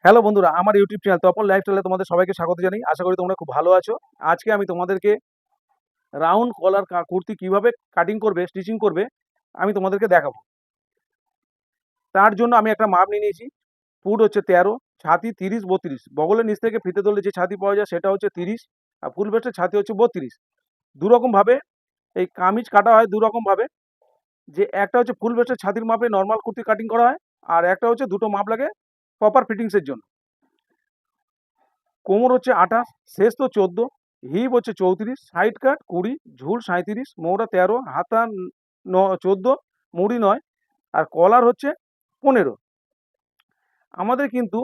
Hello বন্ধুরা, আমার YouTube channel Tapan লাইফস্টাইলে তোমাদের সবাইকে স্বাগত জানাই। আশা করি তোমরা খুব ভালো আছো। আজকে আমি তোমাদেরকে রাউন্ড কলার কুর্তি কিভাবে কাটিং করবে, স্টিচিং করবে আমি তোমাদেরকে দেখাবো। তার জন্য আমি একটা মাপ নিয়ে নিয়েছি। ফুট হচ্ছে 13, ছাতি 30-32, বগলের নিচ থেকে ফিতে ধরলে যে ছাতি পাওয়া যায় সেটা হচ্ছে 30, আর ফুল ভেস্টের ছাতি হচ্ছে 32। দুরকমভাবে এই কামিজ কাটা হয়, দুরকমভাবে। যে একটা হচ্ছে ফুল ভেস্টের ছাতির মাপে নর্মাল কুর্তি কাটিং করা হয়, আর একটা হচ্ছে দুটো মাপ লাগে প্রপার ফিটিংসের জন্য। কোমর হচ্ছে 28, শেষ তো 14, হিপ হচ্ছে 34, সাইড কাট 20, ঝুল 37, মৌরা 13, হাতা 14, মুড়ি 9, আর কলার হচ্ছে 15। আমাদের কিন্তু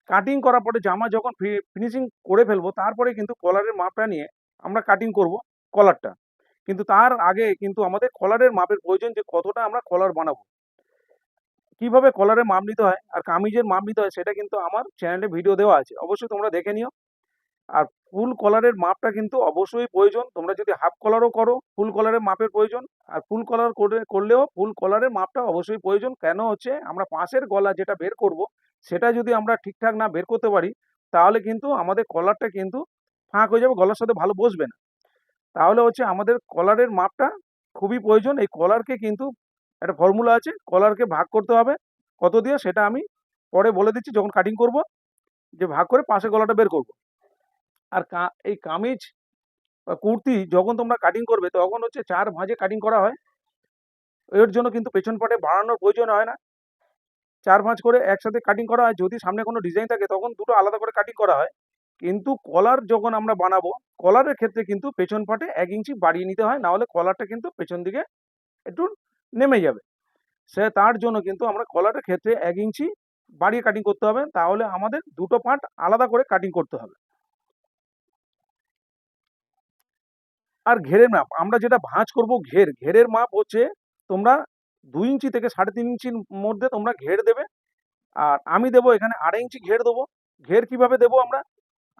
কাটিং করার পরে জামা যখন ফিনিশিং করে ফেলবো, তারপরে কিন্তু কলারের মাপটা নিয়ে আমরা কাটিং করব কলারটা। কিন্তু তার আগে কিন্তু আমাদের কলারের মাপের প্রয়োজন, যে কতটা আমরা কলার বানাবো, কিভাবে কলারের মাপ নিতে হয় আর কামিজের মাপ নিতে হয়, সেটা কিন্তু আমার চ্যানেলে ভিডিও দেওয়া আছে, অবশ্যই তোমরা দেখে নিও। আর ফুল কলারের মাপটা কিন্তু অবশ্যই প্রয়োজন। তোমরা যদি হাফ কলারও করো, ফুল কলারের মাপের প্রয়োজন। আর ফুল কলার করলেও ফুল কলারের মাপটা অবশ্যই প্রয়োজন। কেন হচ্ছে, আমরা পাশের গলা যেটা বের করব, সেটা যদি আমরা ঠিকঠাক না বের করতে পারি, তাহলে কিন্তু আমাদের কলারটা কিন্তু ফাঁক হয়ে যাবে, গলার সাথে ভালো বসবে না। তাহলে হচ্ছে আমাদের কলারের মাপটা খুবই প্রয়োজন। এই কলারকে কিন্তু একটা ফর্মুলা আছে, কলারকে ভাগ করতে হবে কত দিয়ে, সেটা আমি পরে বলে দিচ্ছি যখন কাটিং করব, যে ভাগ করে পাশের গলাটা বের করব। আর এই কামিজ বা কুর্তি যখন তোমরা কাটিং করবে, তখন হচ্ছে 4 ভাঁজে কাটিং করা হয়। এর জন্য কিন্তু পেছন পাটে বাড়ানোর প্রয়োজন হয় না। 4 ভাঁজ করে একসাথে কাটিং করা হয়। যদি সামনে কোনো ডিজাইন থাকে তখন দুটো আলাদা করে কাটিং করা হয়। কিন্তু কলার যখন আমরা বানাবো, কলারের ক্ষেত্রে কিন্তু পেছন পাটে 1 ইঞ্চি বাড়িয়ে নিতে হয়, না হলে কলারটা কিন্তু পেছন দিকে একটু নেমে যাবে। তার জন্য কিন্তু আমরা কলারের ক্ষেত্রে 1 ইঞ্চি বাড়িয়ে কাটিং করতে হবে। তাহলে আমাদের দুটো পার্ট আলাদা করে কাটিং করতে হবে। আর ঘেরের মাপ, আমরা যেটা ভাঁজ করব, ঘেরের মাপ হচ্ছে তোমরা 2 ইঞ্চি থেকে 3.5 ইঞ্চির মধ্যে তোমরা ঘের দেবে। আর আমি দেবো এখানে 2.5 ইঞ্চি ঘের দেবো। ঘের কিভাবে দেবো আমরা?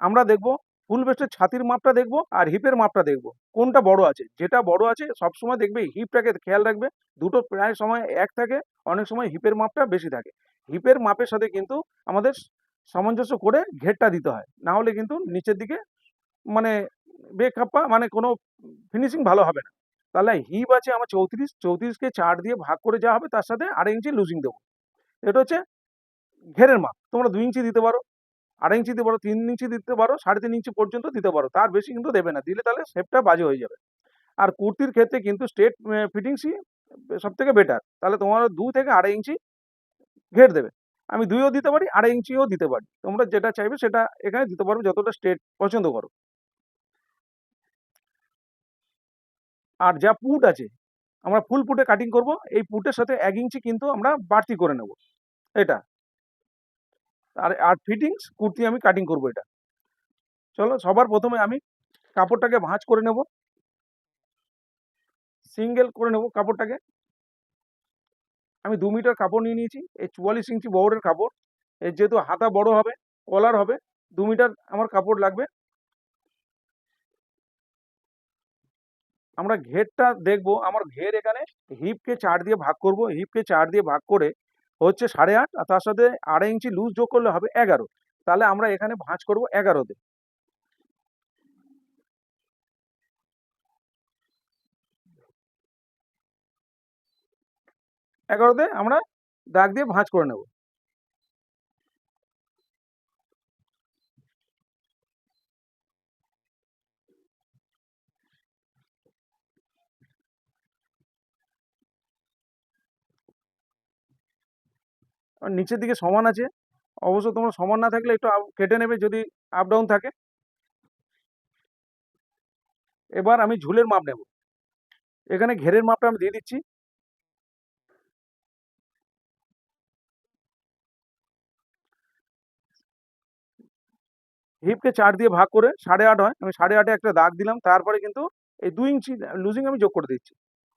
আমরা দেখবো ফুল ভেস্টের ছাতির মাপটা দেখবো আর হিপের মাপটা দেখবো কোনটা বড় আছে। যেটা বড় আছে সবসময় দেখবে হিপটাকে খেয়াল রাখবে। দুটো প্রায় সময় এক থাকে, অনেক সময় হিপের মাপটা বেশি থাকে। হিপের মাপের সাথে কিন্তু আমাদের সামঞ্জস্য করে ঘেরটা দিতে হয়, না হলে কিন্তু নিচের দিকে মানে বেখাপ্পা, মানে কোনো ফিনিশিং ভালো হবে না। তাহলে হিপ আছে আমার 34, 34কে 4 দিয়ে ভাগ করে যা হবে, তার সাথে 2.5 ইঞ্চি লুজিং দেবো। এটা হচ্ছে ঘেরের মাপ। তোমরা 2 ইঞ্চি দিতে পারো, 2.5 ইঞ্চি দিতে পারো, 3 ইঞ্চি দিতে পারো, 3.5 ইঞ্চি পর্যন্ত দিতে পারো। তার বেশি কিন্তু দেবে না, দিলে তাহলে শেপটা বাজে হয়ে যাবে। আর কুর্তির ক্ষেত্রে কিন্তু স্ট্রেট ফিটিংসই সবথেকে বেটার। তাহলে তোমার 2 থেকে 2.5 ইঞ্চি ঘের দেবে। আমি 2ও দিতে পারি, 2.5 ইঞ্চিও দিতে পারি। তোমরা যেটা চাইবে সেটা এখানে দিতে পারো, যতটা স্ট্রেট পছন্দ করো। আর যা পুট আছে, আমরা ফুল পুটে কাটিং করব। এই পুটের সাথে 1 ইঞ্চি কিন্তু আমরা বাড়তি করে নেব এটা। আর আর ফিটিংস কুর্তি আমি কাটিং করব এটা। চলো, সবার প্রথমে আমি কাপড়টাকে ভাঁজ করে নেব, সিঙ্গেল করে নেব কাপড়টাকে। আমি 2 মিটার কাপড় নিয়ে নিয়েছি। এই 44 ইঞ্চি বহরের কাপড়। এর যেহেতু হাতা বড় হবে, কলার হবে, 2 মিটার আমার কাপড় লাগবে। আমরা ঘেরটা দেখব। আমার ঘের এখানে হিপকে 4 দিয়ে ভাগ করব। হিপকে 4 দিয়ে ভাগ করে হচ্ছে 8.5, আর তার সাথে 2.5 ইঞ্চি লুজ যোগ করলে হবে 11। তাহলে আমরা এখানে ভাঁজ করব 11তে। 11তে আমরা দাগ দিয়ে ভাঁজ করে নেব। আর নিচের দিকে সমান আছে, অবশ্য তোমরা সমান না থাকলে একটু কেটে নেবে যদি আপ ডাউন থাকে। এবার আমি ঝুলের মাপ নেব। এখানে ঘেরের মাপটা আমি দিয়ে দিচ্ছি। হিপকে 4 দিয়ে ভাগ করে 8.5 হয়, আমি 8.5-এ একটা দাগ দিলাম। তারপরে কিন্তু এই 2 ইঞ্চি লুজিং আমি যোগ করে দিচ্ছি।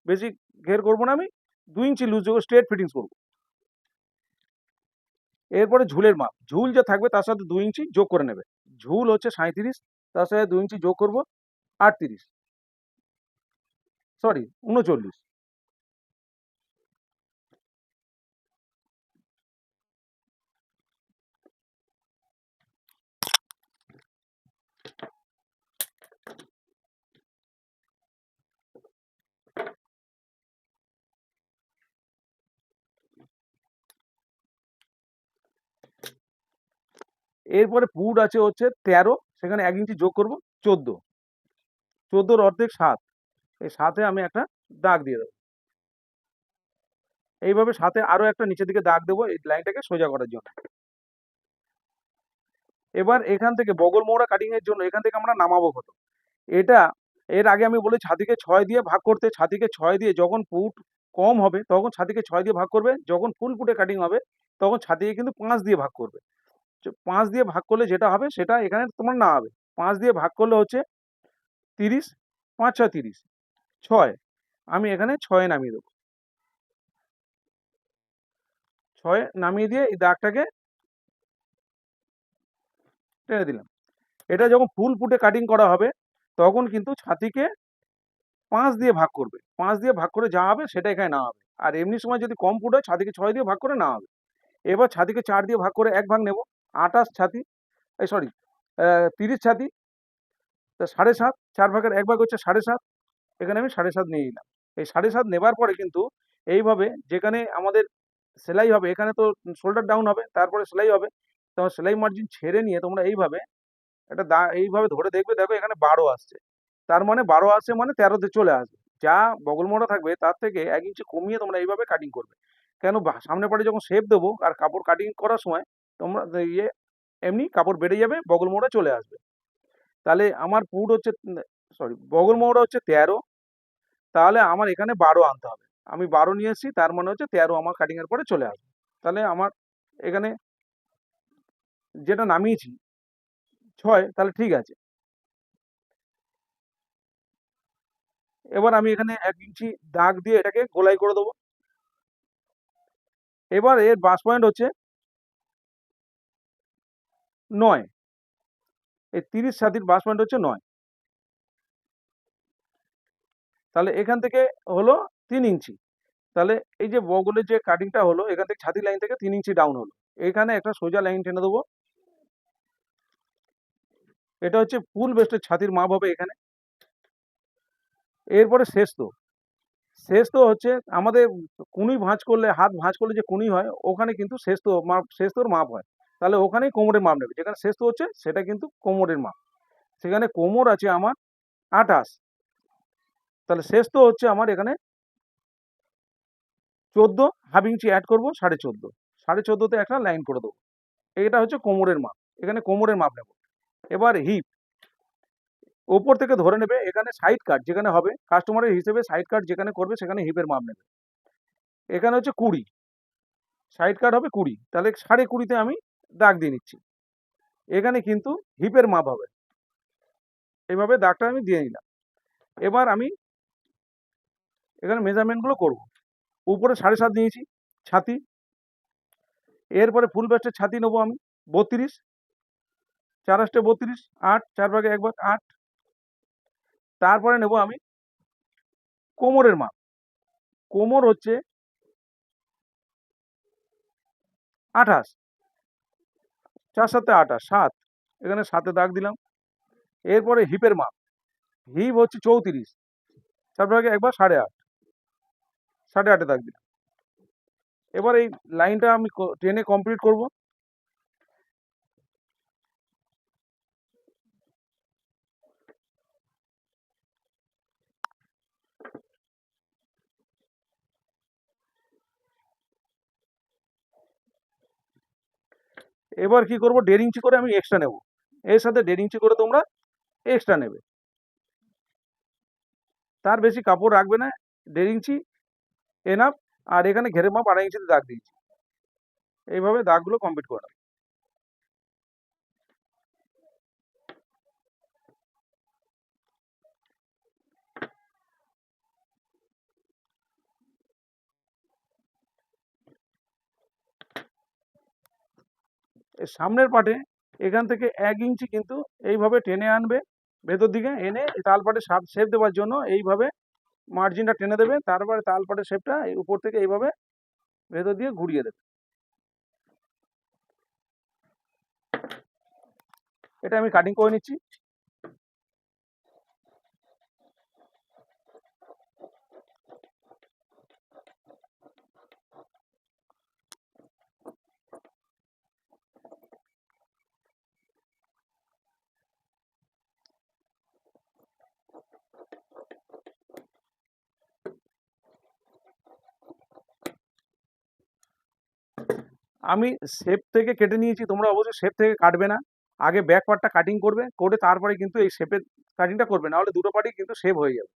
বেশি ঘের করব না আমি, 2 ইঞ্চি লুজ যোগ স্ট্রেট ফিটিংস করব। এরপরে ঝুলের মাপ, ঝুল যা থাকবে তার সাথে 2 ইঞ্চি যোগ করে নেবে। ঝুল হচ্ছে 37, তার সাথে 2 ইঞ্চি যোগ করব 38, সরি 39। এরপরে পুট আছে হচ্ছে 13, সেখানে 1 ইঞ্চি যোগ করব 14, 14 অর্ধেক 7, এই 7-এ আমি একটা দাগ দিয়ে দেবো। এইভাবে 7-এ আরো একটা নিচের দিকে দাগ দেবো এই লাইনটাকে সোজা করার জন্য। এবার এখান থেকে বগল মোড়া কাটিং এর জন্য এখান থেকে আমরা নামাবো কত, এটা এর আগে আমি বলি ছাতিকে 6 দিয়ে ভাগ করতে, ছাতিকে 6 দিয়ে যখন পুট কম হবে তখন ছাতিকে 6 দিয়ে ভাগ করবে, যখন ফুল পুটে কাটিং হবে তখন ছাতিকে কিন্তু 5 দিয়ে ভাগ করবে। 5 দিয়ে ভাগ করলে যেটা হবে সেটা এখানে তোমার না হবে। 5 দিয়ে ভাগ করলে হচ্ছে 30, 5 6 30, 6, আমি এখানে 6-এ নামিয়ে দেবো। 6-এ নামিয়ে দিয়ে এই দাগটাকে টেনে দিলাম। এটা যখন ফুল পুটে কাটিং করা হবে তখন কিন্তু ছাতিকে 5 দিয়ে ভাগ করবে, 5 দিয়ে ভাগ করে যা হবে সেটা এখানে না হবে। আর এমনি সময় যদি কম পুট হয় ছাতিকে 6 দিয়ে ভাগ করে না হবে। এবার ছাতিকে 4 দিয়ে ভাগ করে 1 ভাগ নেব, 28 ছাতি, এই সরি 30 ছাতি, তা 7.5, 4 ভাগের 1 ভাগ হচ্ছে 7.5, এখানে আমি 7.5 নিয়ে নিলাম। এই 7.5 নেবার পরে কিন্তু এইভাবে যেখানে আমাদের সেলাই হবে এখানে তো শোল্ডার ডাউন হবে, তারপরে সেলাই হবে, তখন সেলাই মার্জিন ছেড়ে নিয়ে তোমরা এইভাবে একটা এইভাবে ধরে দেখবে, দেখো এখানে 12 আসছে, তার মানে 12 আসছে মানে 13-তে চলে আসবে। যা বগল মোড়া থাকবে তার থেকে 1 ইঞ্চি কমিয়ে তোমরা এইভাবে কাটিং করবে। কেন সামনের পাটে যখন শেপ দেবো আর কাপড় কাটিং করার সময় তোমরা ইয়ে এমনি কাপড় বেড়ে যাবে, বগল মোড়া চলে আসবে। তাহলে আমার পুট হচ্ছে সরি বগল মোড়া হচ্ছে 13, তাহলে আমার এখানে 12 আনতে হবে। আমি 12 নিয়ে এসেছি, তার মানে হচ্ছে 13 আমার কাটিং এর পরে চলে আসবে। তাহলে আমার এখানে যেটা নামিয়েছি 6, তাহলে ঠিক আছে। এবার আমি এখানে 1 ইঞ্চি দাগ দিয়ে এটাকে গোলাই করে দেবো। এবার এর বাস পয়েন্ট হচ্ছে 9, এই 30 ছাতির বাস পয়েন্ট হচ্ছে 9, তাহলে এখান থেকে হলো 3 ইঞ্চি। তাহলে এই যে বগলের যে কাটিংটা হলো এখান থেকে ছাতি লাইন থেকে 3 ইঞ্চি ডাউন হলো, এখানে একটা সোজা লাইন টেনে দেবো। এটা হচ্ছে ফুল বেস্টের ছাতির মাপ হবে এখানে। এরপরে শেষ তো হচ্ছে আমাদের কুনুই ভাঁজ করলে, হাত ভাঁজ করলে যে কুনুই হয় ওখানে কিন্তু শেষ তোর মাপ হয়, তাহলে ওখানেই কোমরের মাপ নেবে, যেখানে শেষ তো হচ্ছে সেটা কিন্তু কোমরের মাপ। সেখানে কোমর আছে আমার 28, তাহলে শেষ তো হচ্ছে আমার এখানে 14, হাফ ইঞ্চি অ্যাড করবো 14.5, 14.5-তে একটা লাইন করে দেবো। এটা হচ্ছে কোমরের মাপ, এখানে কোমরের মাপ নেব। এবার হিপ ওপর থেকে ধরে নেবে, এখানে সাইড কাট যেখানে হবে কাস্টমারের হিসেবে সাইড কাট যেখানে করবে সেখানে হিপের মাপ নেবে। এখানে হচ্ছে 20, সাইড কাট হবে 20, তাহলে 20.5-তে আমি দাগ দিয়ে নিচ্ছি। এখানে কিন্তু হিপের মাপ হবে, এইভাবে দাগটা আমি দিয়ে নিলাম। এবার আমি এখানে মেজারমেন্টগুলো করব। উপরে 7.5 নিয়েছি ছাতি, এরপরে ফুল ব্রেস্টের ছাতি নেবো আমি 32, 4 8 32, 8, 4 ভাগে 1 ভাগ 8। তারপরে নেব আমি কোমরের মাপ, কোমর হচ্ছে 28, 4 7 28, 7, এখানে 7-এ দাগ দিলাম। এরপরে হিপের মাপ, হিপ হচ্ছে 34, 4 ভাগে 1 ভাগ 8.5, 8.5-এ দাগ দিলাম। এবার এই লাইনটা আমি টেনে কমপ্লিট করব। এবার কি করব, 1.5 ইঞ্চি করে আমি এক্সট্রা নেব, এর সাথে 1.5 ইঞ্চি করে তোমরা এক্সট্রা নেবে, তার বেশি কাপড় রাখবে না, 1.5 ইঞ্চি এনাফ। আর এখানে ঘেরের মাপ 2.5 ইঞ্চিতে দাগ দিয়েছি, এইভাবে দাগগুলো কমপ্লিট করে নাও। এই সামনের পাটে এখান থেকে 1 ইঞ্চি কিন্তু এইভাবে টেনে আনবে ভেতর দিকে, এনে তালপাটে শেপ দেওয়ার জন্য এইভাবে মার্জিনটা টেনে দেবে, তারপরে তালপাটের শেপটা এই উপর থেকে এইভাবে ভেতর দিয়ে ঘুরিয়ে দেবে। এটা আমি কাটিং করে নিচ্ছি। আমি শেপ থেকে কেটে নিয়েছি, তোমরা অবশ্যই শেপ থেকে কাটবে না, আগে ব্যাক পার্টটা কাটিং করবে, করে তারপরে কিন্তু এই শেপের কাটিংটা করবে, না হলে দুটো পার্টই কিন্তু শেপ হয়ে যাবে।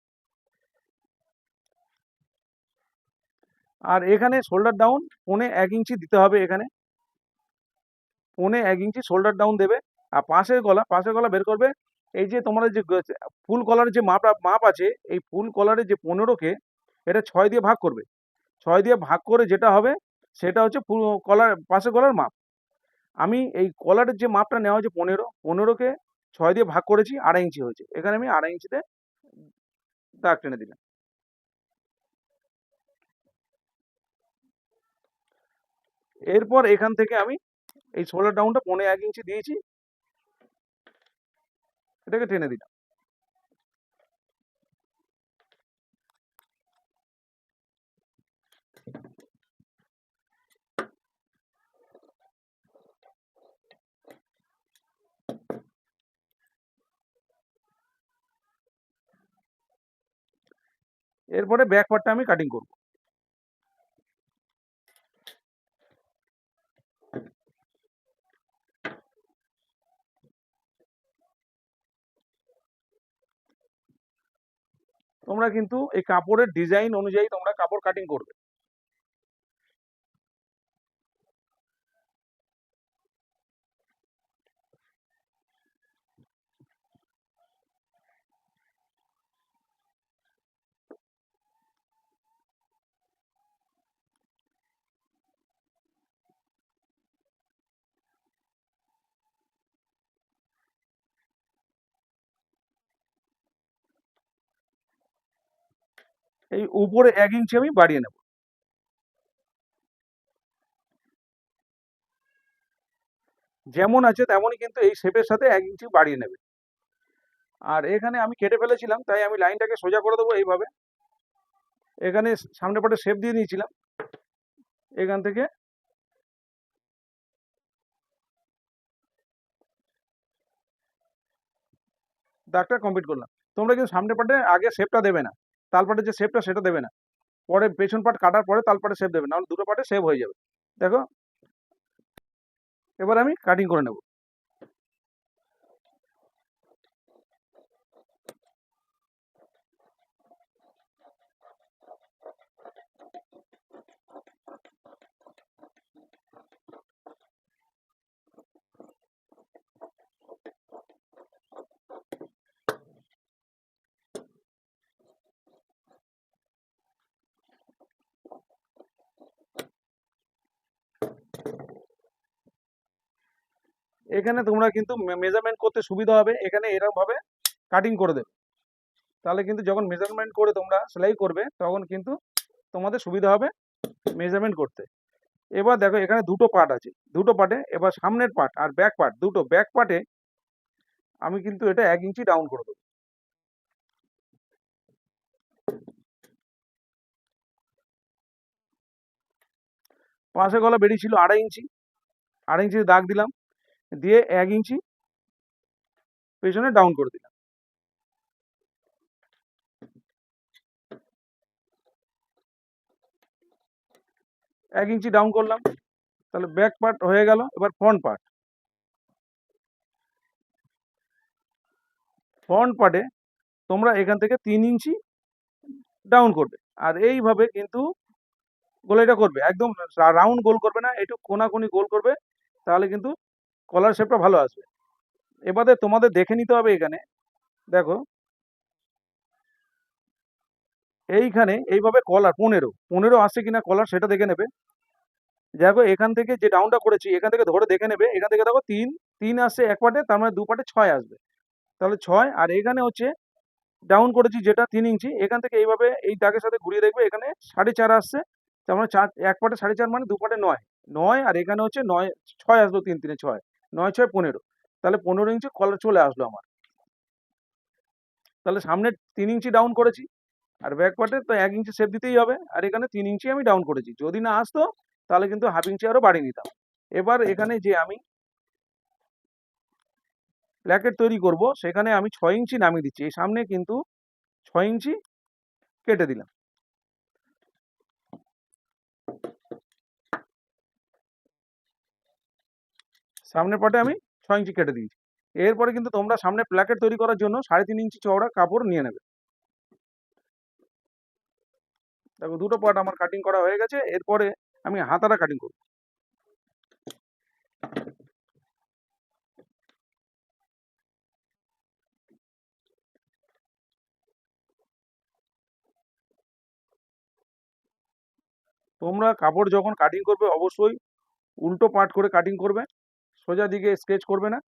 আর এখানে শোল্ডার ডাউন 1.25 ইঞ্চি দিতে হবে, এখানে 1.25 ইঞ্চি শোল্ডার ডাউন দেবে। আর পাশের গলা বের করবে। এই যে তোমরা যে ফুল কলারের যে মাপ আছে, এই ফুল কলারের যে 15কে এটা 6 দিয়ে ভাগ করবে। 6 দিয়ে ভাগ করে যেটা হবে সেটা হচ্ছে পাশের গলার মাপ। আমি এই কলারের যে মাপটা নেওয়া হয়েছে 15কে 6 দিয়ে ভাগ করেছি, 2.5 ইঞ্চি হয়েছে। এখানে আমি 2.5 ইঞ্চিতে দাগ টেনে দিলাম। এরপর এখান থেকে আমি এই শোল্ডার ডাউনটা 1.25 ইঞ্চি দিয়েছি, এটাকে টেনে দিলাম। এরপরে ব্যাক পার্টটা আমি কাটিং করব। তোমরা কিন্তু এই কাপড়ের ডিজাইন অনুযায়ী তোমরা কাপড় কাটিং করবে। এই উপরে 1 ইঞ্চি আমি বাড়িয়ে নেব। যেমন আছে তেমনই কিন্তু এই শেপের সাথে 1 ইঞ্চি বাড়িয়ে নেবে। আর এখানে আমি কেটে ফেলেছিলাম, তাই আমি লাইনটাকে সোজা করে দেবো এইভাবে। এখানে সামনে পাটে শেপ দিয়ে নিয়েছিলাম, এখান থেকে দাগটা কমপ্লিট করলাম। তোমরা কিন্তু সামনে পাটে আগে শেপটা দেবে না, তালপাটের যে শেপটা সেটা দেবে না, পরে পেছন পাট কাটার পরে তালপাটে শেপ দেবে, নাহলে দুটো পাটে শেপ হয়ে যাবে। দেখো, এবার আমি কাটিং করে নেব। এখানে তোমরা কিন্তু মেজারমেন্ট করতে সুবিধা হবে, এখানে এরকম ভাবে কাটিং করে দেবে, তাহলে কিন্তু যখন মেজারমেন্ট করে তোমরা সেলাই করবে তখন কিন্তু তোমাদের সুবিধা হবে মেজারমেন্ট করতে। এবার দেখো, এখানে দুটো পার্ট আছে, দুটো পার্টে এবার সামনের পার্ট আর ব্যাক পার্ট, দুটো ব্যাক পার্টে আমি কিন্তু এটা 1 ইঞ্চি ডাউন করে দেবো। পাশে গলা বেরিয়েছিল 2.5 ইঞ্চি, 2.5 ইঞ্চি দাগ দিলাম, দিয়ে 1 ইঞ্চি পেছনে ডাউন করে দিলাম। এক ইঞ্চি ডাউন করলাম, তাহলে ব্যাক পার্ট হয়ে গেল। এবার ফ্রন্ট পার্টে তোমরা এখান থেকে 3 ইঞ্চি ডাউন করবে, আর এইভাবে কিন্তু গোলাইটা করবে, একদম রাউন্ড গোল করবে না, একটু কোনাকুনি গোল করবে, তাহলে কিন্তু কলার শেপটা ভালো আসবে। এবারে তোমাদের দেখে নিতে হবে, এখানে দেখো এইখানে এইভাবে কলার 15 আসছে কিনা কলার সেটা দেখে নেবে। দেখো এখান থেকে যে ডাউনটা করেছি এখান থেকে ধরে দেখে নেবে, এখান থেকে দেখো 3 আসছে এক পার্টে, তার মানে দু পার্টে 6 আসবে, তাহলে 6। আর এখানে হচ্ছে ডাউন করেছি যেটা 3 ইঞ্চি, এখান থেকে এইভাবে এই দাগের সাথে ঘুরিয়ে দেখবে, এখানে 4.5 আসছে, তার মানে এক পার্টে 4.5 মানে দু পার্টে 9, আর এখানে হচ্ছে 6 আসলো, 3 3 6, 9 6 15, তাহলে 15 ইঞ্চি কলার চলে আসলো আমার। তাহলে সামনে 3 ইঞ্চি ডাউন করেছি, আর ব্যাক পার্টে তো 1 ইঞ্চি শেপ দিতেই হবে, আর এখানে 3 ইঞ্চি আমি ডাউন করেছি, যদি না আসতো তাহলে কিন্তু হাফ ইঞ্চি আরো বাড়িয়ে নিতাম। এবার এখানে যে আমি প্ল্যাকেট তৈরি করব, সেখানে আমি 6 ইঞ্চি নামিয়ে দিচ্ছি, এই সামনে কিন্তু 6 ইঞ্চি কেটে দিলাম। সামনের পাটে আমি 6 ইঞ্চি কেটে দিয়েছি। এরপরে কিন্তু তোমরা সামনে প্ল্যাকেট তৈরি করার জন্য 3.5 ইঞ্চি চওড়া কাপড় নিয়ে নেবে। দেখো দুটো পার্ট আমার কাটিং করা হয়ে গেছে। এরপরে আমি হাতাটা কাটিং করব। তোমরা কাপড় যখন কাটিং করবে অবশ্যই উল্টো পার্ট করে কাটিং করবে, সোজা দিকে স্কেচ করবে না।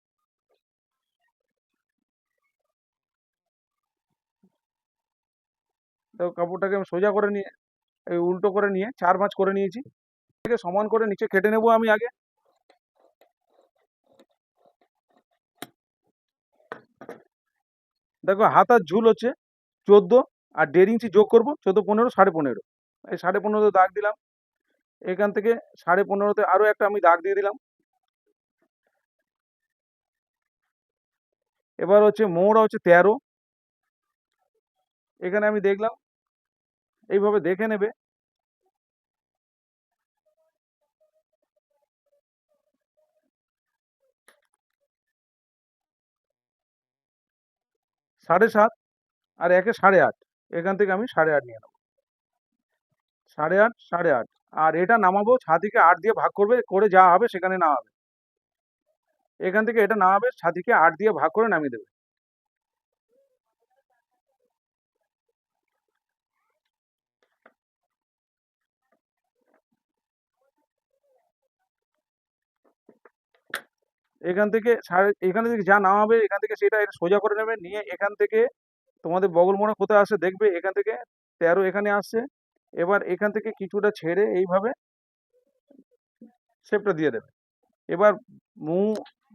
তো কাপড়টাকে আমি সোজা করে নিয়ে এই উল্টো করে নিয়ে 4 ভাঁজ করে নিয়েছি। এটাকে সমান করে নিচে কেটে নেব আমি আগে। দেখো হাতার ঝুল হচ্ছে 14, আর 1.5 ইঞ্চি যোগ করব 14, 15, 15.5। এই 15.5 দাগ দিলাম। এখান থেকে 15.5তে আরো একটা আমি দাগ দিয়ে দিলাম। এবার হচ্ছে মৌরা হচ্ছে 13। এখানে আমি দেখলাম, এইভাবে দেখে নেবে। সাড়ে সাত আর একে 8.5, এখান থেকে আমি 8.5 নিয়ে নেবো। 8.5, 8.5, আর এটা নামাবো ছাতিকে 8 দিয়ে ভাগ করবে, করে যা হবে সেখানে নামাবে। এখান থেকে এটা নামাবে, ছাতিকে 8 দিয়ে ভাগ করে নামিয়ে দেবে। এখান থেকে যা নামাবে এখান থেকে সেটা এটা সোজা করে নেবে, নিয়ে এখান থেকে তোমাদের বগল মোড়া কোথায় আসে দেখবে, এখান থেকে 13 এখানে আসছে। এবার এখান থেকে কিছুটা ছেড়ে এইভাবে শেপটা দিয়ে দেবে। এবার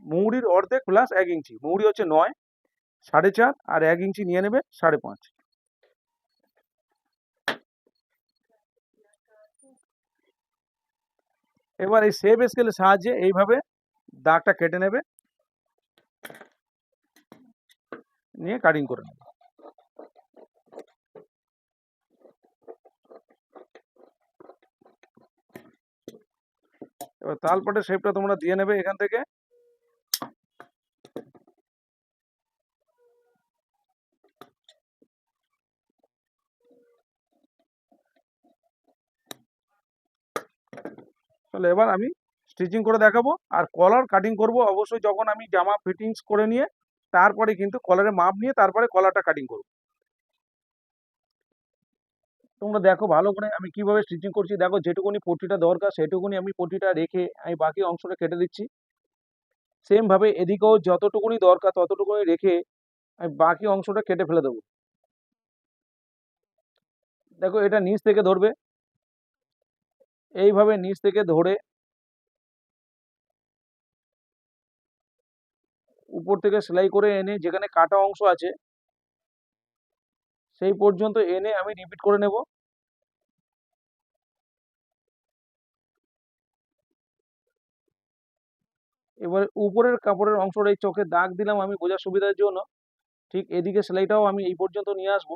মৌরির অর্ধেক প্লাস 1 ইঞ্চি, মৌরি হচ্ছে 9, 4.5 আর 1 ইঞ্চি নিয়ে নেবে 5.5। এবার এই শেপ স্কেলের সাহায্যে এইভাবে দাগটা কেটে নেবে, নিয়ে কাটিং করে নেবে। এবার তালপাটের শেপটা তোমরা দিয়ে নেবে এখান থেকে। তাহলে এবার আমি স্টিচিং করে দেখাবো, আর কলার কাটিং করব অবশ্যই যখন আমি জামা ফিটিংস করে নিয়ে তারপরে কিন্তু কলারের মাপ নিয়ে তারপরে কলারটা কাটিং করব। তোমরা দেখো ভালো করে আমি কিভাবে স্টিচিং করছি। দেখো যেটুকুনি পট্টিটা দরকার সেটুকুনি আমি পট্টিটা রেখে আমি বাকি অংশটা কেটে দিচ্ছি। সেম ভাবে এদিকেও যতটুকুনি দরকার ততটুকুনি রেখে আমি বাকি অংশটা কেটে ফেলে দেবো। দেখো এটা নিচ থেকে ধরবে, এইভাবে নিচ থেকে ধরে উপর থেকে সেলাই করে এনে যেখানে কাটা অংশ আছে সেই পর্যন্ত এনে আমি রিপিট করে নেব। এবার উপরের কাপড়ের অংশটা এই চোখে দাগ দিলাম আমি বোঝার সুবিধার জন্য। ঠিক এদিকে সেলাইটাও আমি এই পর্যন্ত নিয়ে আসবো,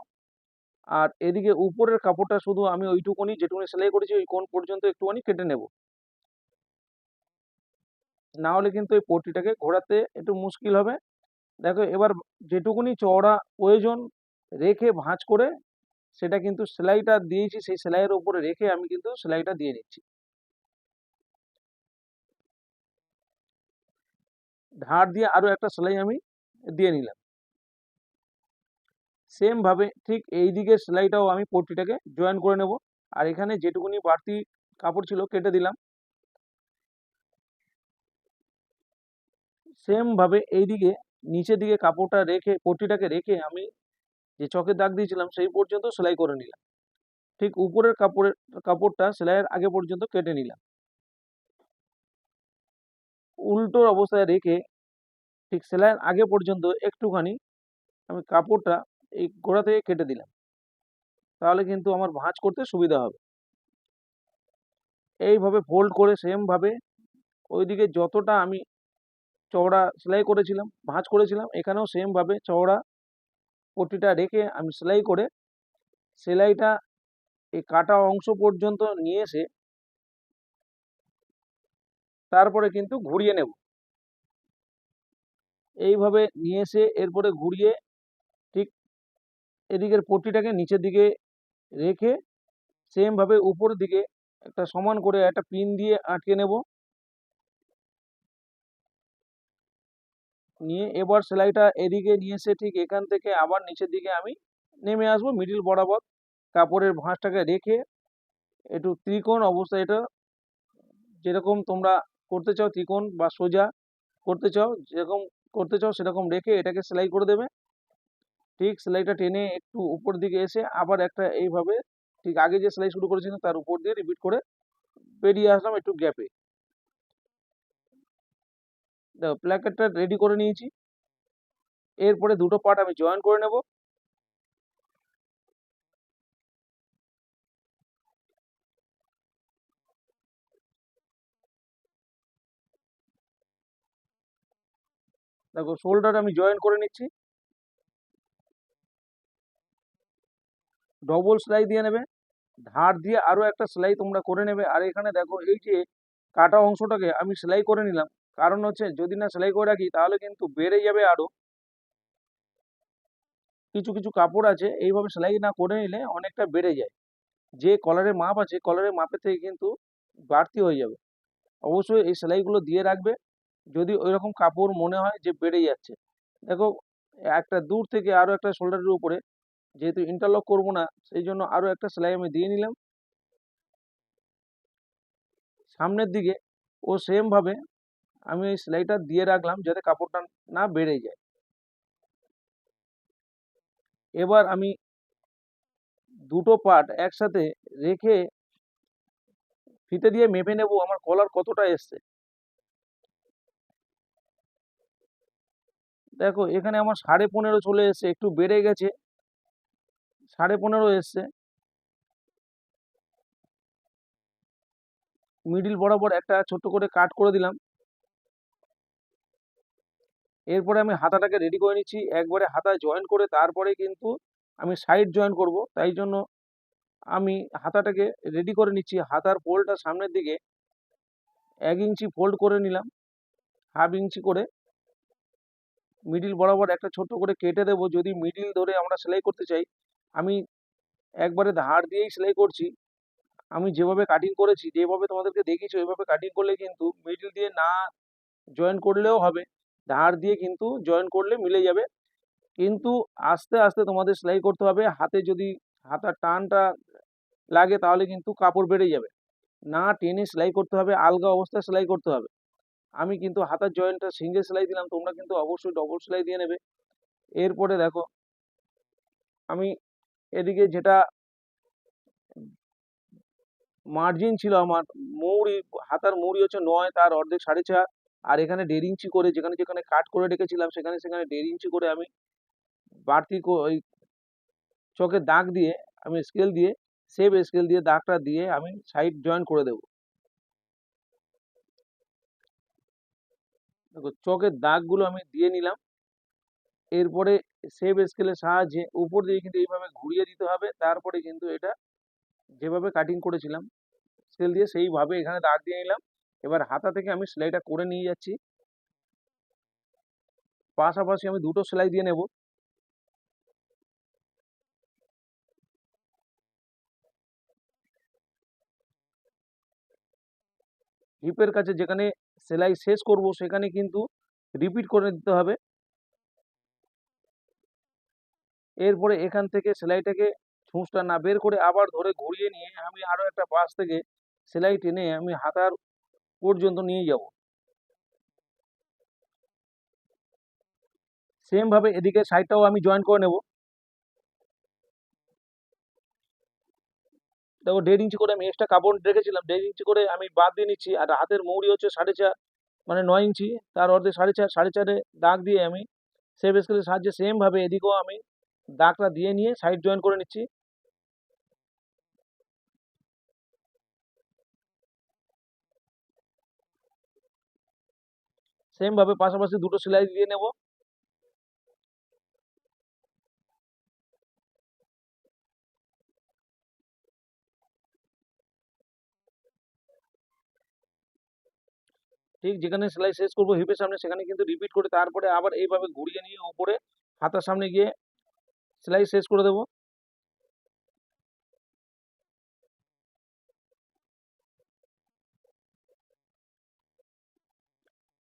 আর এদিকে উপরের কাপড়টা শুধু আমি ওইটুকুনি যেটুকুনি সেলাই করেছি ওই কোণ পর্যন্ত একটুখানি কেটে নেব, না হলে কিন্তু এই পট্টিটাকে ঘোরাতে একটু মুশকিল হবে। দেখো এবার যেটুকুনি চওড়া প্রয়োজন রেখে ভাঁজ করে সেটা কিন্তু সেলাইটা দিয়েছি, সেই সেলাইয়ের উপরে রেখে আমি কিন্তু সেলাইটা দিয়ে নিচ্ছি। ধার দিয়ে আরো একটা সেলাই আমি দিয়ে নিলাম। সেম ভাবে ঠিক এই দিকে সেলাইটাও আমি পট্টিটাকে জয়েন করে নেব, আর এখানে যেটুকুনি বাড়তি কাপড় ছিল কেটে দিলাম। সেম ভাবে এইদিকে নিচের দিকে কাপড়টা রেখে পট্টিটাকে রেখে আমি যে চকের দাগ দিয়েছিলাম সেই পর্যন্ত সেলাই করে নিলাম। ঠিক উপরের কাপড়টা সেলাইয়ের আগে পর্যন্ত কেটে নিলাম। উল্টো অবস্থায় রেখে ঠিক সেলাইয়ের আগে পর্যন্ত একটুখানি আমি কাপড়টা এই গোড়া থেকে কেটে দিলাম, তাহলে কিন্তু আমার ভাঁজ করতে সুবিধা হবে। এইভাবে ফোল্ড করে সেম ভাবে ওইদিকে যতটা আমি চওড়া সেলাই করেছিলাম ভাঁজ করেছিলাম এখানেও সেম ভাবে চওড়া পট্টিটা রেখে আমি সেলাই করে সেলাইটা এই কাটা অংশ পর্যন্ত নিয়ে এসে তারপরে কিন্তু ঘুরিয়ে নেব। এইভাবে নিয়ে এসে এরপরে ঘুরিয়ে ঠিক এদিকের পট্টিটাকে নিচের দিকে রেখে সেম ভাবে উপরের দিকে একটা সমান করে একটা পিন দিয়ে আটকে নেব। নিয়ে এবার সেলাইটা এদিকে নিয়ে এসে ঠিক এখান থেকে আবার নিচের দিকে আমি নেমে আসবো মিডিল বরাবর কাপড়ের ভাঁজটাকে রেখে একটু ত্রিকোণ অবস্থায়, এটা যেরকম তোমরা করতে চাও ত্রিকোণ বা সোজা করতে চাও, যেরকম করতে চাও সেরকম রেখে এটাকে সেলাই করে দেবে। ঠিক সেলাইটা টেনে একটু উপর দিকে এসে আবার একটা এইভাবে ঠিক আগে যে সেলাই শুরু করেছিলাম তার উপর দিয়ে রিপিট করে বেরিয়ে আসলাম একটু গ্যাপে। দেখো প্ল্যাকেটটা রেডি করে নিয়েছি। এরপরে দুটো পার্ট আমি জয়েন করে নেব। দেখো শোল্ডার আমি জয়েন করে নিচ্ছি। ডবল সেলাই দিয়ে নেবে, ধার দিয়ে আরো একটা সেলাই তোমরা করে নেবে। আর এখানে দেখো এই যে কাটা অংশটাকে আমি সেলাই করে নিলাম, কারণ হচ্ছে যদি না সেলাই করে রাখি তাহলে কিন্তু বেড়ে যাবে আরো। কিছু কিছু কাপড় আছে এইভাবে সেলাই না করে নিলে অনেকটা বেড়ে যায়, যে কলারের মাপ আছে কলারের মাপের থেকে কিন্তু বাড়তি হয়ে যাবে। অবশ্যই এই সেলাইগুলো দিয়ে রাখবে যদি ওইরকম কাপড় মনে হয় যে বেড়ে যাচ্ছে। দেখো একটা দূর থেকে আরো একটা শোল্ডারের উপরে যেহেতু ইন্টারলক করব না সেই জন্য আরো একটা সেলাই আমি দিয়ে নিলাম সামনের দিকে। ও সেম ভাবে আমি এই সেলাইটা দিয়ে রাখলাম যাতে কাপড়টা না বেড়ে যায়। এবার আমি দুটো পার্ট একসাথে রেখে ফিতে দিয়ে মেপে নেব আমার কলার কতটা এসছে। দেখো এখানে আমার 15.5 চলে এসছে, একটু বেড়ে গেছে, 15.5 এসছে। মিডিল বরাবর একটা ছোট্ট করে কাট করে দিলাম। এরপরে আমি হাতাটাকে রেডি করে নিচ্ছি, একবারে হাতা জয়েন করে তারপরে কিন্তু আমি সাইড জয়েন করব। তাই জন্য আমি হাতাটাকে রেডি করে নিচ্ছি। হাতার ফোল্ডটা সামনের দিকে 1 ইঞ্চি ফোল্ড করে নিলাম, হাফ ইঞ্চি করে মিডিল বরাবর একটা ছোট্ট করে কেটে দেবো। যদি মিডিল ধরে আমরা সেলাই করতে চাই, আমি একবারে ধার দিয়েই সেলাই করছি। আমি যেভাবে কাটিং করেছি, যেভাবে তোমাদেরকে দেখিয়েছি ওইভাবে কাটিং করলে কিন্তু মিডিল দিয়ে না জয়েন করলেও হবে, ধার দিয়ে কিন্তু জয়েন করলে মিলে যাবে। কিন্তু আস্তে আস্তে তোমাদের সেলাই করতে হবে। হাতে যদি হাতার টানটা লাগে তাহলে কিন্তু কাপড় বেড়ে যাবে, না টেনে সেলাই করতে হবে, আলগা অবস্থায় সেলাই করতে হবে। আমি কিন্তু হাতার জয়েন্টটা সিঙ্গেল সেলাই দিলাম, তোমরা কিন্তু অবশ্যই ডবল সেলাই দিয়ে নেবে। এরপরে দেখো আমি এদিকে যেটা মার্জিন ছিল আমার, মৌরি হাতার মৌরি হচ্ছে 9, তার অর্ধেক 4.5। আর এখানে 1.5 ইঞ্চি করে যেখানে যেখানে কাট করে রেখেছিলাম সেখানে সেখানে 1.5 ইঞ্চি করে আমি বাড়তি ওই চকের দাগ দিয়ে আমি স্কেল দিয়ে সেভ স্কেল দিয়ে দাগটা দিয়ে আমি সাইড জয়েন করে দেবো। দেখো চকের দাগগুলো আমি দিয়ে নিলাম। এরপরে সেভ স্কেলের সাহায্যে উপর দিয়ে কিন্তু এইভাবে ঘুরিয়ে দিতে হবে, তারপরে কিন্তু এটা যেভাবে কাটিং করেছিলাম স্কেল দিয়ে সেইভাবে এখানে দাগ দিয়ে নিলাম। এবার হাতা থেকে আমি সেলাইটা করে নিয়ে যাচ্ছি, পাশাপাশি আমি দুটো সেলাই দিয়ে নেব। হিপের কাছে যেখানে সেলাই শেষ করব সেখানে কিন্তু রিপিট করে দিতে হবে। এরপরে এখান থেকে সেলাইটাকে ছুঁচটা না বের করে আবার ধরে ঘুরিয়ে নিয়ে আমি আরো একটা পাশ থেকে সেলাই টেনে আমি হাতার পর্যন্ত নিয়ে যাব। সেম ভাবে এদিকে সাইডটাও আমি জয়েন করে নেব। দেখো 1.5 ইঞ্চি করে আমি এক্সট্রা কাপড় রেখেছিলাম, 1.5 ইঞ্চি করে আমি বাদ দিয়ে নিচ্ছি। আর হাতের মৌরি হচ্ছে 4.5, মানে 9 ইঞ্চি, তার অর্ধেক 4.5, 4.5 দাগ দিয়ে আমি সেভ স্কেলের সাহায্যে সেম ভাবে এদিকেও আমি দাগটা দিয়ে নিয়ে সাইড জয়েন করে নিচ্ছি। সেম ভাবে পাশাপাশি দুটো সেলাই দিয়ে নেব। ঠিক যেখানে সেলাই শেষ করবো হিপের সামনে সেখানে কিন্তু রিপিট করে তারপরে আবার এইভাবে ঘুরিয়ে নিয়ে উপরে হাতার সামনে গিয়ে সেলাই শেষ করে দেবো।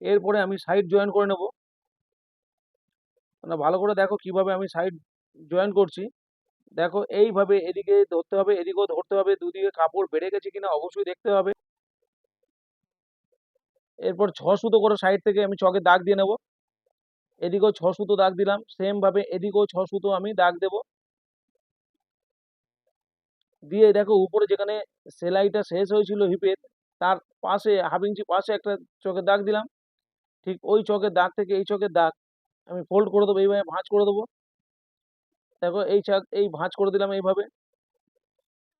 এরপরে আমি সাইড জয়েন করে নেব। তোমরা ভালো করে দেখো কিভাবে আমি সাইড জয়েন করছি। দেখো এইভাবে এদিকে ধরতে হবে, এদিকেও ধরতে হবে, দুদিকে কাপড় বেড়ে গেছে কিনা অবশ্যই দেখতে হবে। এরপর 6 সুতো করে সাইড থেকে আমি চকে দাগ দিয়ে নেব। এদিকেও 6 সুতো দাগ দিলাম, সেম ভাবে এদিকেও 6 সুতো আমি দাগ দেব। দিয়ে দেখো উপরে যেখানে সেলাইটা শেষ হয়েছিল হিপের তার পাশে হাফ ইঞ্চি পাশে একটা চকের দাগ দিলাম। ঠিক ওই চকের দাগ থেকে এই চকের দাগ আমি ফোল্ড করে দেবো, এইভাবে ভাঁজ করে দেবো। দেখো এই ভাঁজ করে দিলাম এইভাবে।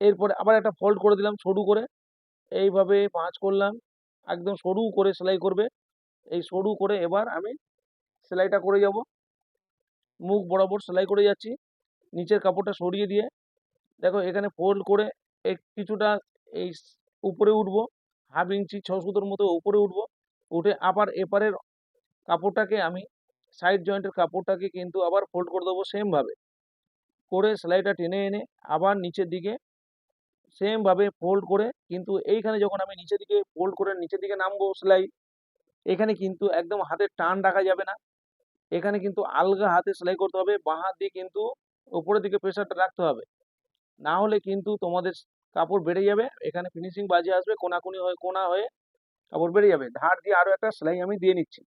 এরপরে আবার একটা ফোল্ড করে দিলাম সরু করে, এইভাবে ভাঁজ করলাম, একদম সরু করে সেলাই করবে। এই সরু করে এবার আমি সেলাইটা করে যাব, মুখ বরাবর সেলাই করে যাচ্ছি নিচের কাপড়টা সরিয়ে দিয়ে। দেখো এখানে ফোল্ড করে কিছুটা এই উপরে উঠবো, হাফ ইঞ্চি 6 সুতোর মতো উপরে উঠবো, উঠে আবার এপারের কাপড়টাকে আমি সাইড জয়েন্টের কাপড়টাকে কিন্তু আবার ফোল্ড করে দেবো সেম ভাবে করে, সেলাইটা টেনে এনে আবার নিচের দিকে সেম ভাবে ফোল্ড করে। কিন্তু এইখানে যখন আমি নিচের দিকে ফোল্ড করে নিচের দিকে নামবো সেলাই, এখানে কিন্তু একদম হাতের টান রাখা যাবে না, এখানে কিন্তু আলগা হাতে সেলাই করতে হবে, বাঁ হাত দিয়ে কিন্তু উপরের দিকে প্রেসারটা রাখতে হবে, না হলে কিন্তু তোমাদের কাপড় বেড়ে যাবে, এখানে ফিনিশিং বাজে আসবে, কোনাকুনি হয়ে কোনা হয়ে কাপড় বেড়ে যাবে। ধার দিয়ে আরো একটা সেলাই আমি দিয়ে নিচ্ছি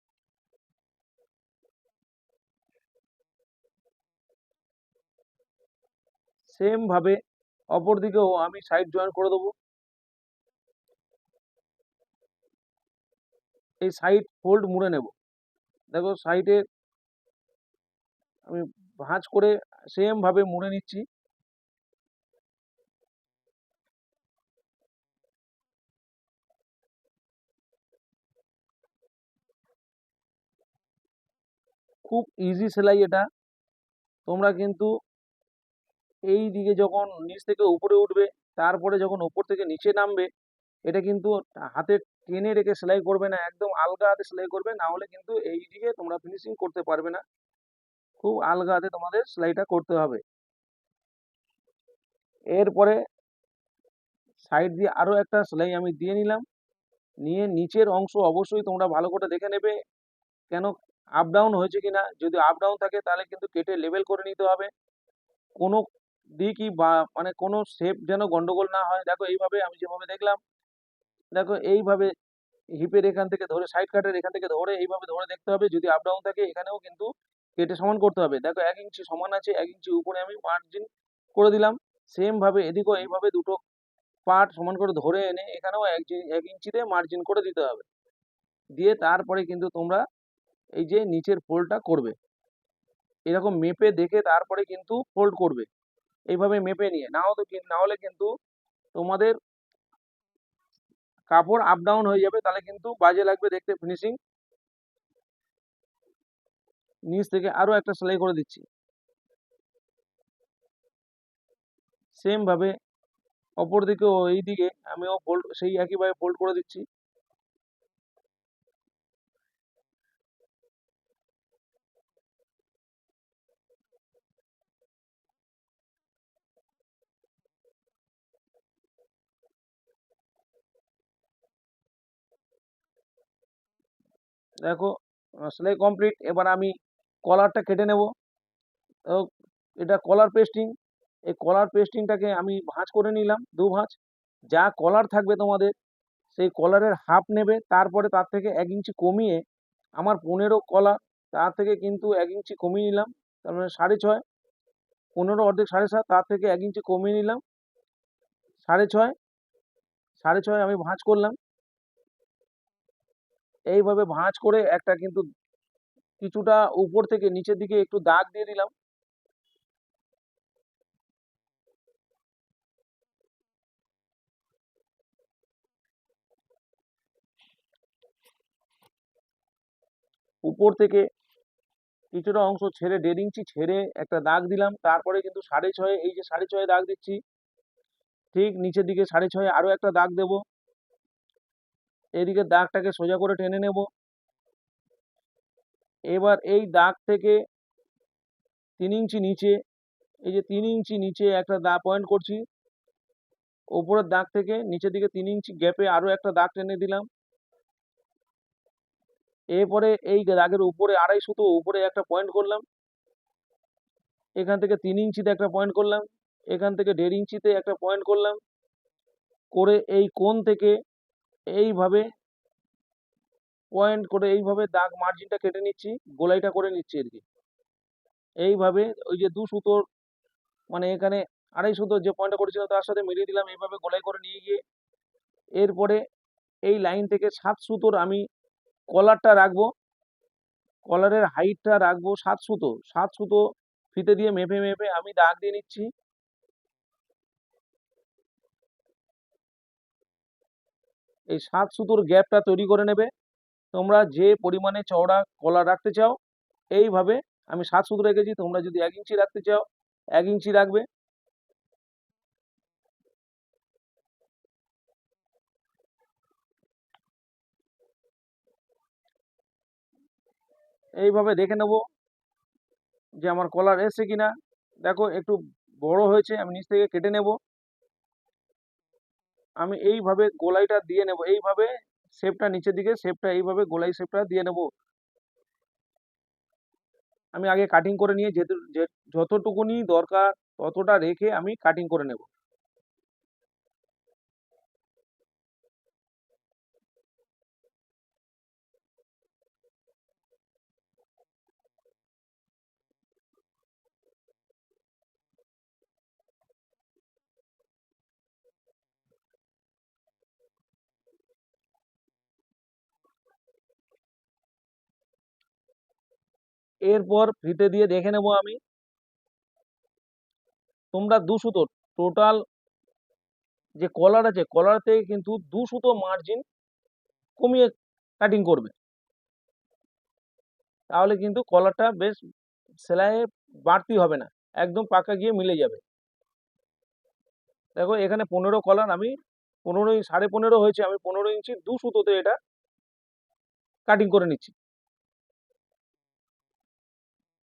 সেম ভাবে। অপর দিকেও আমি সাইড জয়েন করে দেবো। এই সাইড ফোল্ড মুড়ে নেব। দেখো সাইডে আমি ভাঁজ করে সেম ভাবে মুড়ে নিচ্ছি। খুব ইজি সেলাই এটা। তোমরা কিন্তু এই দিকে যখন নিচ থেকে উপরে উঠবে, তারপরে যখন উপর থেকে নিচে নামবে, এটা কিন্তু হাতে টেনে রেখে সেলাই করবে না, একদম আলগা হাতে সেলাই করবে, না হলে কিন্তু এই দিকে তোমরা ফিনিশিং করতে পারবে না। খুব আলগা হাতে তোমাদের সেলাইটা করতে হবে। এরপরে সাইড দিয়ে আরো একটা সেলাই আমি দিয়ে নিলাম, নিয়ে নিচের অংশ অবশ্যই তোমরা ভালো করে দেখে নেবে কেন আপ ডাউন হয়েছে কিনা। যদি আপ ডাউন থাকে তাহলে কিন্তু কেটে লেভেল করে নিতে হবে, কোনো দিকই বা মানে কোনো শেপ যেন গন্ডগোল না হয়। দেখো এইভাবে আমি যেভাবে দেখলাম, দেখো এইভাবে হিপের এখান থেকে ধরে সাইড কাটের এখান থেকে ধরে এইভাবে ধরে দেখতে হবে, যদি আপ ডাউন থাকে এখানেও কিন্তু কেটে সমান করতে হবে। দেখো 1 ইঞ্চি সমান আছে, 1 ইঞ্চি উপরে আমি মার্জিন করে দিলাম। সেম ভাবে এদিকেও এইভাবে দুটো পার্ট সমান করে ধরে এনে এখানেও 1 ইঞ্চিতে মার্জিন করে দিতে হবে। দিয়ে তারপরে কিন্তু তোমরা এই যে নিচের ফোল্ডটা করবে, এরকম মেপে দেখে তারপরে কিন্তু ফোল্ড করবে, এইভাবে মেপে নিয়ে। না হলে কিন্তু তোমাদের কাপড় আপ ডাউন হয়ে যাবে, তাহলে কিন্তু বাজে লাগবে দেখতে ফিনিশিং। নিচ থেকে আরো একটা সেলাই করে দিচ্ছি সেম ভাবে। অপর দিকেও এই দিকে আমিও ফোল্ড সেই একইভাবে ফোল্ড করে দিচ্ছি। দেখো সেলাই কমপ্লিট। এবার আমি কলারটা কেটে নেব। তো এটা কলার পেস্টিং, এই কলার পেস্টিংটাকে আমি ভাঁজ করে নিলাম, দু ভাঁজ। যা কলার থাকবে তোমাদের সেই কলারের হাফ নেবে, তারপরে তার থেকে 1 ইঞ্চি কমিয়ে, আমার 15 কলার, তার থেকে কিন্তু 1 ইঞ্চি কমিয়ে নিলাম, তার মানে 6.5। 15 অর্ধেক 7.5, তার থেকে 1 ইঞ্চি কমিয়ে নিলাম 6.5। 6.5 আমি ভাঁজ করলাম। এইভাবে ভাঁজ করে একটা কিন্তু কিছুটা উপর থেকে নিচের দিকে একটু দাগ দিয়ে দিলাম। উপর থেকে কিছুটা অংশ ছেড়ে 1.5 ইঞ্চি ছেড়ে একটা দাগ দিলাম, তারপরে কিন্তু 6.5, এই যে 6.5 দাগ দিচ্ছি, ঠিক নিচের দিকে 6.5 আরো একটা দাগ দেব। এদিকে দাগটাকে সোজা করে টেনে নেব। এবার এই দাগ থেকে 3 ইঞ্চি নিচে, এই যে 3 ইঞ্চি নিচে একটা দাগ পয়েন্ট করছি, ওপরের দাগ থেকে নিচের দিকে 3 ইঞ্চি গ্যাপে আরো একটা দাগ টেনে দিলাম। এরপরে এই দাগের উপরে 2.5 সুতো উপরে একটা পয়েন্ট করলাম, এখান থেকে 3 ইঞ্চিতে একটা পয়েন্ট করলাম, এখান থেকে 1.5 ইঞ্চিতে একটা পয়েন্ট করলাম, করে এই কোণ থেকে এইভাবে পয়েন্ট করে এইভাবে দাগ মার্জিনটা কেটে নিচ্ছি, গোলাইটা করে নিচ্ছি আর কি। এইভাবে ওই যে 2 সুতোর মানে এখানে 2.5 সুতোর যে পয়েন্টটা করেছিলাম তার সাথে মিলিয়ে দিলাম, এইভাবে গোলাই করে নিয়ে গিয়ে এরপরে এই লাইন থেকে 7 সুতোর আমি কলারটা রাখবো, কলারের হাইটটা রাখবো 7 সুতো। 7 সুতো ফিতে দিয়ে মেপে মেপে আমি দাগ দিয়ে নিচ্ছি। এই 7 সুতোর গ্যাপটা তৈরি করে নেবে। তোমরা যে পরিমাণে চওড়া কলার রাখতে চাও এইভাবে আমি 7 সুতো রেখেছি, তোমরা যদি 1 ইঞ্চি রাখতে চাও 1 ইঞ্চি রাখবে। এইভাবে দেখে নেব যে আমার কলার এসছে কিনা। দেখো একটু বড় হয়েছে, আমি নিচ থেকে কেটে নেব। আমি এইভাবে গোলাইটা দিয়ে নেব, এইভাবে শেপটা নিচের দিকে শেপটা এইভাবে গোলাই শেপটা দিয়ে নেব। আমি আগে কাটিং করে নিয়ে যতটুকুনি দরকার ততটা রেখে আমি কাটিং করে নেব। এরপর ফিতে দিয়ে দেখে নেব আমি। তোমরা 2 সুতো টোটাল যে কলার আছে কলার থেকে কিন্তু 2 সুতো মার্জিন কমিয়ে কাটিং করবে, তাহলে কিন্তু কলারটা বেশ সেলাইয়ে বাড়তি হবে না, একদম পাকা গিয়ে মিলে যাবে। দেখো এখানে 15 কলার, আমি 15 15.5 হয়েছে, আমি 15 ইঞ্চি 2 সুতোতে এটা কাটিং করে নিচ্ছি।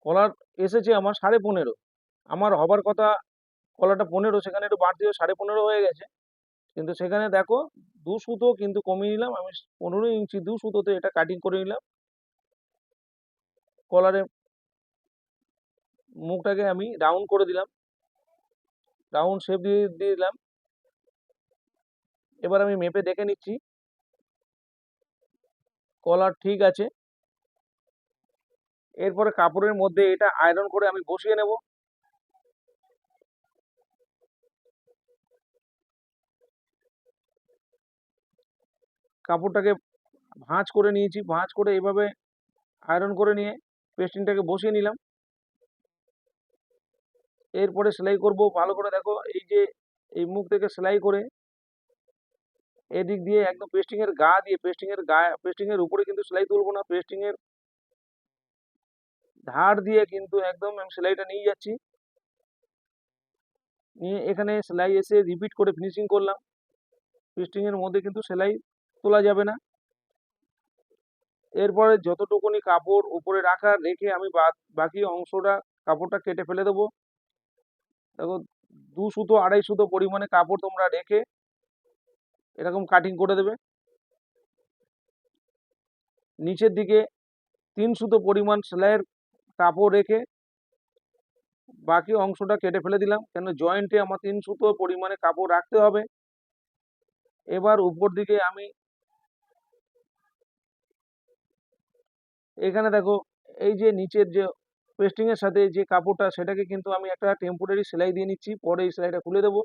কলার এসেছে আমার 15.5, আমার হবার কথা কলারটা 15, সেখানে একটু বাড়তি হয়ে 15.5 হয়ে গেছে। কিন্তু সেখানে দেখো 2 সুতো কিন্তু কমিয়ে নিলাম, আমি 15 ইঞ্চি 2 সুতোতে এটা কাটিং করে নিলাম। কলারের মুখটাকে আমি রাউন্ড করে দিলাম, রাউন্ড শেপ দিয়ে দিলাম। এবার আমি মেপে দেখে নিচ্ছি কলার ঠিক আছে। এরপরে কাপড়ের মধ্যে এটা আয়রন করে আমি বসিয়ে নেব। কাপড়টাকে ভাঁজ করে নিয়েছি, ভাঁজ করে এইভাবে আয়রন করে নিয়ে পেস্টিংটাকে বসিয়ে নিলাম। এরপরে সেলাই করব ভালো করে। দেখো এই যে এই মুখ থেকে সেলাই করে এদিক দিয়ে একদম পেস্টিং এর গা দিয়ে, পেস্টিং এর উপরে কিন্তু সেলাই তুলবো না, পেস্টিং এর ধার দিয়ে কিন্তু একদম আমি সেলাইটা নিয়ে যাচ্ছি। নিয়ে এখানে সেলাই এসে রিপিট করে ফিনিশিং করলাম। পেস্টিং এর মধ্যে কিন্তু সেলাই তোলা যাবে না। এরপরে যতটুকুনি কাপড় উপরে রাখা রেখে আমি বাকি অংশটা কাপড়টা কেটে ফেলে দেবো। দেখো 2 সুতো 2.5 সুতো পরিমাণে কাপড় তোমরা রেখে এরকম কাটিং করে দেবে। নিচের দিকে 3 সুতো পরিমাণ সেলাইয়ের কাপড় রেখে বাকি অংশটা কেটে ফেলে দিলাম, কেন জয়েন্টে আমার 3 সুতো পরিমাণে কাপড় রাখতে হবে। এবার উপর দিকে আমি এখানে দেখো এই যে নিচের যে পেস্টিং এর সাথে যে কাপড়টা সেটাকে কিন্তু আমি একটা টেম্পোরারি সেলাই দিয়ে নিচ্ছি, পরে এই সেলাইটা খুলে দেবো।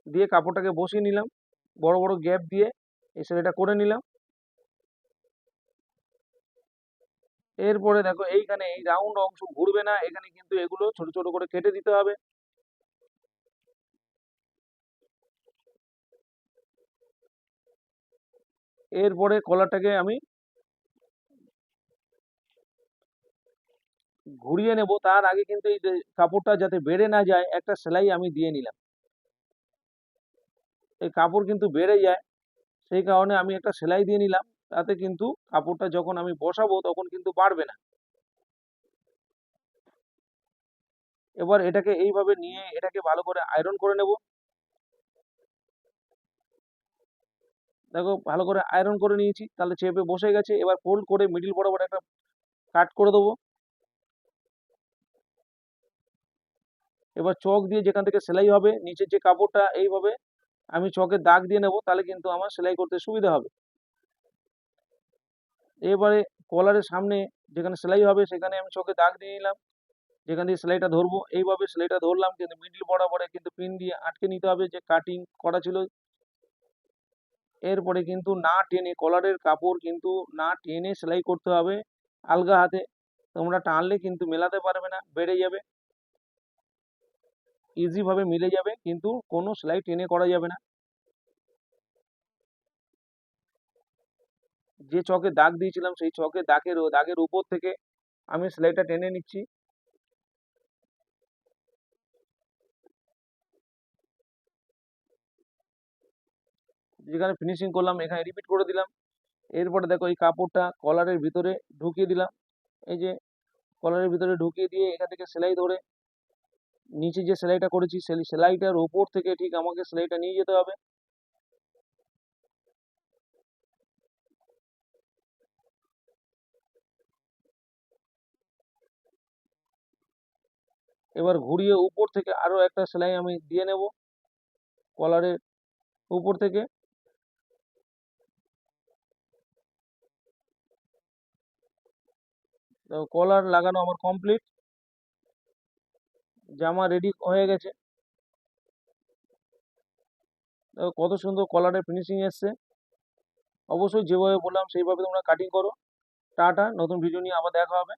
দিয়ে কাপড়টাকে বসিয়ে নিলাম, বড় বড় গ্যাপ দিয়ে এই সেলাইটা করে নিলাম। এরপরে দেখো এইখানে এই রাউন্ড অংশ ঘুরবে না, এখানে কিন্তু এগুলো ছোট ছোট করে কেটে দিতে হবে। এরপরে কলারটাকে আমি ঘুরিয়ে নেব, তার আগে কিন্তু এই যে কাপড়টা যাতে বেড়ে না যায় একটা সেলাই আমি দিয়ে নিলাম। এই কাপড় কিন্তু বেড়ে যায়, সেই কারণে আমি একটা সেলাই দিয়ে নিলাম, তাতে কিন্তু কাপড়টা যখন আমি বসাবো তখন কিন্তু বাড়বে না। এবার এটাকে এইভাবে নিয়ে এটাকে ভালো করে আয়রন করে নেব। দেখো ভালো করে আয়রন করে নিয়েছি, তাহলে চেপে বসে গেছে। এবার ফোল্ড করে মিডিল বরাবর একটা কাট করে দেবো। এবার চক দিয়ে যেখান থেকে সেলাই হবে নিচের যে কাপড়টা এইভাবে আমি চকের দাগ দিয়ে নেব, তাহলে কিন্তু আমার সেলাই করতে সুবিধা হবে। এবারে কলারের সামনে যেখানে সেলাই হবে সেখানে আমি চকে দাগ দিয়ে নিলাম, যেখান দিয়ে সেলাইটা ধরবো এইভাবে সেলাইটা ধরলাম, কিন্তু মিডিল বরাবরে কিন্তু পিন দিয়ে আটকে নিতে হবে যে কাটিং করা ছিল। এরপরে কিন্তু না টেনে, কলারের কাপড় কিন্তু না টেনে সেলাই করতে হবে আলগা হাতে। তোমরা টানলে কিন্তু মেলাতে পারবে না, বেড়ে যাবে। ইজি ভাবে মিলে যাবে, কিন্তু কোনো সেলাই টেনে করা যাবে না। যে চকে দাগ দিয়েছিলাম সেই চকে দাগের উপর থেকে আমি সেলাইটা টেনে নিচ্ছি। যেখানে ফিনিশিং করলাম এখানে রিপিট করে দিলাম। এরপরে দেখো এই কাপড়টা কলারের ভিতরে ঢুকিয়ে দিলাম। এই যে কলারের ভিতরে ঢুকিয়ে দিয়ে এখান থেকে সেলাই ধরে নিচে যে সেলাইটা করেছি সেই সেলাইটার উপর থেকে ঠিক আমাকে সেলাইটা নিয়ে যেতে হবে। এবার ঘুরিয়ে উপর থেকে আরো একটা সেলাই আমি দিয়ে নেব কলারের উপর থেকে। কলার লাগানো আমার কমপ্লিট, জামা রেডি হয়ে গেছে। দেখো কত সুন্দর কলারের ফিনিশিং এসছে। অবশ্যই যেভাবে বললাম সেইভাবে তোমরা কাটিং করো। টাটা, নতুন ভিডিও নিয়ে আবার দেখা হবে।